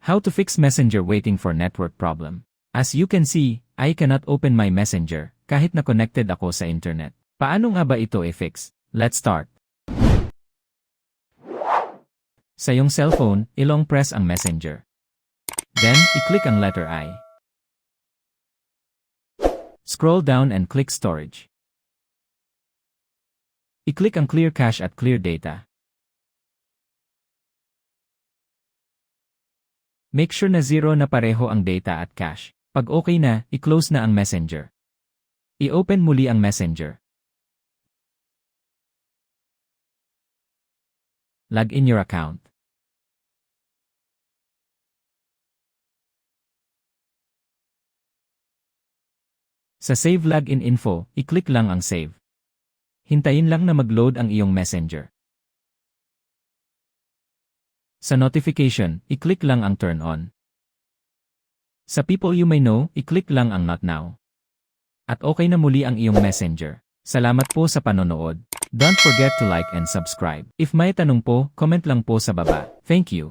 How to fix Messenger waiting for network problem. As you can see, I cannot open my Messenger kahit na connected ako sa internet. Paano nga ba ito i-fix? Let's start. Sa iyong cellphone, i-long press ang Messenger. Then, i-click ang letter I. Scroll down and click Storage. I-click ang Clear Cache at Clear Data. Make sure na zero na pareho ang data at cache. Pag okay na, i-close na ang Messenger. I-open muli ang Messenger. Log in your account. Sa Save Login Info, i-click lang ang Save. Hintayin lang na mag-load ang iyong Messenger. Sa notification, i-click lang ang Turn On. Sa People You May Know, i-click lang ang Not Now. At okay na muli ang iyong Messenger. Salamat po sa panonood. Don't forget to like and subscribe. If may tanong po, comment lang po sa baba. Thank you.